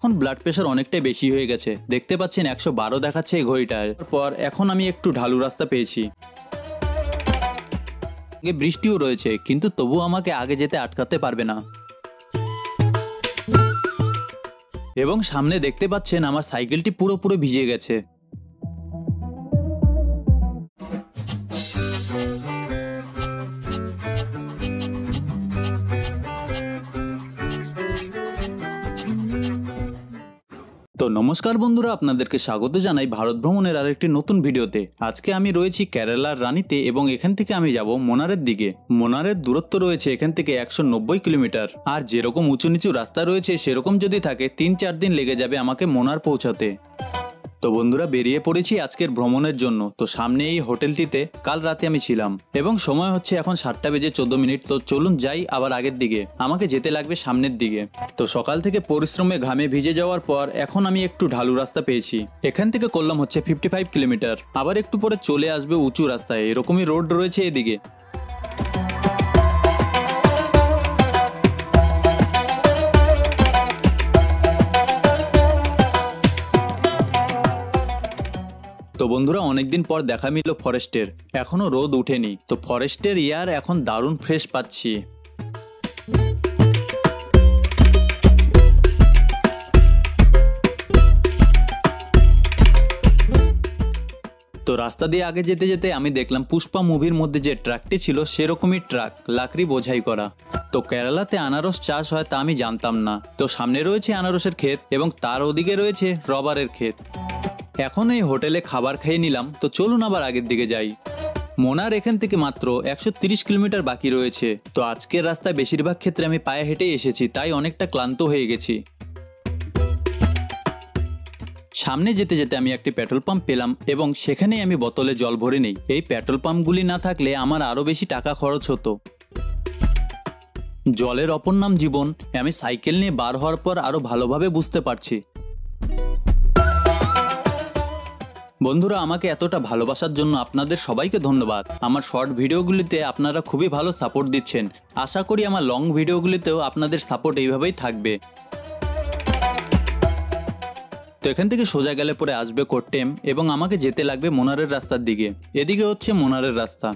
এখন blood pressure অনেকটাই বেশি হয়ে গেছে, দেখতে পাচ্ছেন 112 দেখাচ্ছে এই ঘড়িটার পর। এখন আমি একটু ঢালু রাস্তা পেয়েছি, বৃষ্টিও রয়েছে, কিন্তু তবু আমাকে আগে যেতে আটকাতে পারবে না। এবং সামনে দেখতে পাচ্ছেন আমার সাইকেলটি পুরোপুরি ভিজে গেছে। তো নমস্কার বন্ধুরা, আপনাদেরকে স্বাগত জানাই ভারত ভ্রমণের আরেকটি নতুন ভিডিওতে। আজকে আমি রয়েছি কেরালার রানীতে এবং এখান থেকে আমি যাব মোনারের দিকে। মোনারের দূরত্ব রয়েছে এখান থেকে 190 কিলোমিটার। আর যেরকম উঁচু নিচু রাস্তা রয়েছে সেরকম যদি থাকে 3-4 দিন লেগে যাবে আমাকে মোনার পৌঁছাতে। তো বন্ধুরা, বেরিয়ে পড়েছি আজকের ভ্রমণের জন্য। তো সামনে এই হোটেলটিতে কাল রাতে আমি ছিলাম এবং সময় হচ্ছে এখন 7:14। তো চলুন যাই আবার আগের দিকে, আমাকে যেতে লাগবে সামনের দিকে। তো সকাল থেকে পরিশ্রমে ঘামে ভিজে যাওয়ার পর এখন আমি একটু ঢালু রাস্তা পেয়েছি। এখান থেকে করলাম হচ্ছে 55 কিলোমিটার। আবার একটু পরে চলে আসবে উঁচু রাস্তায়, এরকমই রোড রয়েছে এদিকে। তো বন্ধুরা, অনেকদিন পর দেখা মিলল ফরেস্টের। এখনো রোদ উঠেনি, তো ফরেস্টের এয়ার এখন দারুণ ফ্রেশ পাচ্ছি। তো রাস্তা দিয়ে আগে যেতে যেতে আমি দেখলাম পুষ্পা মুভির মধ্যে যে ট্রাকটি ছিল সেরকমই ট্রাক, লাকড়ি বোঝাই করা। তো কেরালাতে আনারস চাষ হয় তা আমি জানতাম না। তো সামনে রয়েছে আনারসের ক্ষেত এবং তার ওদিকে রয়েছে রবারের ক্ষেত। এখন এই হোটেলে খাবার খেয়ে নিলাম। তো চলুন আবার আগের দিকে যাই। মোনার এখান থেকে মাত্র 130 কিলোমিটার বাকি রয়েছে। তো আজকের রাস্তায় বেশিরভাগ ক্ষেত্রে আমি পায়ে হেঁটেই এসেছি, তাই অনেকটা ক্লান্ত হয়ে গেছি। সামনে যেতে যেতে আমি একটি পেট্রোল পাম্প পেলাম এবং সেখানেই আমি বোতলে জল ভরে নিই। এই পেট্রোল পাম্পগুলি না থাকলে আমার আরও বেশি টাকা খরচ হতো। জলের অপর নাম জীবন, আমি সাইকেল নিয়ে বার হওয়ার পর আরও ভালোভাবে বুঝতে পারছি। বন্ধুরা, আমাকে এতটা ভালোবাসার জন্য আপনাদের সবাইকে ধন্যবাদ। আমার শর্ট ভিডিওগুলিতে আপনারা খুবই ভালো সাপোর্ট দিচ্ছেন। আশা করি আমার লং ভিডিওগুলিতেও আপনাদের সাপোর্ট এইভাবেই থাকবে। তো এখান থেকে সোজা গেলে পরে আসবে কোট্টেম এবং আমাকে যেতে লাগবে মোনারের রাস্তার দিকে। এদিকে হচ্ছে মোনারের রাস্তা।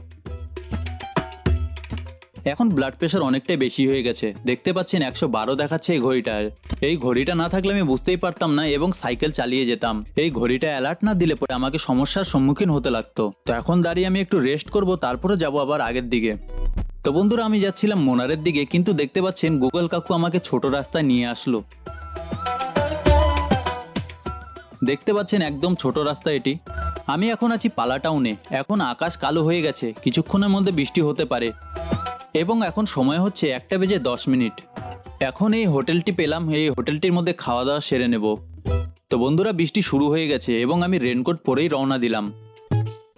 এখন ব্লাড প্রেশার অনেকটাই বেশি হয়ে গেছে, দেখতে পাচ্ছেন 112 দেখাচ্ছে এই ঘড়িটার। এই ঘড়িটা না থাকলে আমি বুঝতেই পারতাম না এবং সাইকেল চালিয়ে যেতাম। এই ঘড়িটা অ্যালার্ট না দিলে পরে আমাকে সমস্যার সম্মুখীন হতে লাগতো। তো এখন দাঁড়িয়ে আমি একটু রেস্ট করব, তারপরে যাব আবার আগের দিকে। তো বন্ধুরা, আমি যাচ্ছিলাম মোনারের দিকে, কিন্তু দেখতে পাচ্ছেন গুগল কাকু আমাকে ছোট রাস্তায় নিয়ে আসলো। দেখতে পাচ্ছেন একদম ছোট রাস্তা এটি। আমি এখন আছি পালা টাউনে। এখন আকাশ কালো হয়ে গেছে, কিছুক্ষণের মধ্যে বৃষ্টি হতে পারে এবং এখন সময় হচ্ছে 1:10। এখন এই হোটেলটি পেলাম, এই হোটেলটির মধ্যে খাওয়া দাওয়া সেরে নেব। তো বন্ধুরা, বৃষ্টি শুরু হয়ে গেছে এবং আমি রেনকোট পরেই রওনা দিলাম।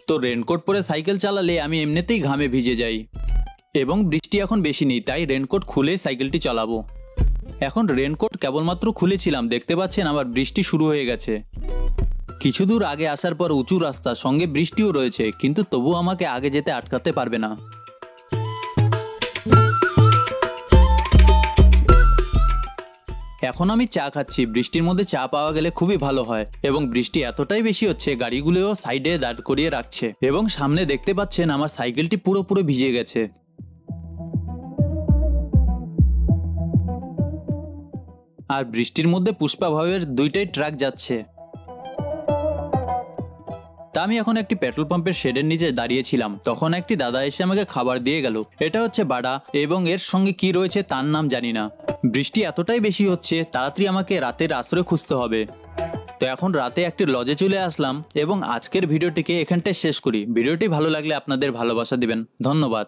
তো রেনকোট পরে সাইকেল চালালে আমি এমনিতেই ঘামে ভিজে যাই এবং বৃষ্টি এখন বেশি নেই, তাই রেনকোট খুলে সাইকেলটি চালাবো। এখন রেনকোট কেবলমাত্র খুলেছিলাম, দেখতে পাচ্ছেন আবার বৃষ্টি শুরু হয়ে গেছে। কিছু দূর আগে আসার পর উঁচু রাস্তা, সঙ্গে বৃষ্টিও রয়েছে, কিন্তু তবু আমাকে আগে যেতে আটকাতে পারবে না। এখন আমি চা খাচ্ছি। বৃষ্টির মধ্যে চা পাওয়া গেলে খুবই ভালো হয় এবং বৃষ্টি এতটাই বেশি হচ্ছে গাড়িগুলোও সাইডে দাঁড় করিয়ে রাখছে এবং সামনে দেখতে পাচ্ছেন আমার সাইকেলটি পুরোপুরি ভিজে গেছে। আর বৃষ্টির মধ্যে পুষ্পা ভাইয়ের দুইটাই ট্রাক যাচ্ছে। তা আমি এখন একটি পেট্রোল পাম্পের শেডের নিচে দাঁড়িয়েছিলাম, তখন একটি দাদা এসে আমাকে খাবার দিয়ে গেল। এটা হচ্ছে বাড়া এবং এর সঙ্গে কি রয়েছে তার নাম জানি না। বৃষ্টি এতটাই বেশি হচ্ছে, তাড়াতাড়ি আমাকে রাতের আশ্রয় খুঁজতে হবে। তো এখন রাতে একটি লজে চলে আসলাম এবং আজকের ভিডিওটিকে এখানটায় শেষ করি। ভিডিওটি ভালো লাগলে আপনাদের ভালোবাসা দিবেন। ধন্যবাদ।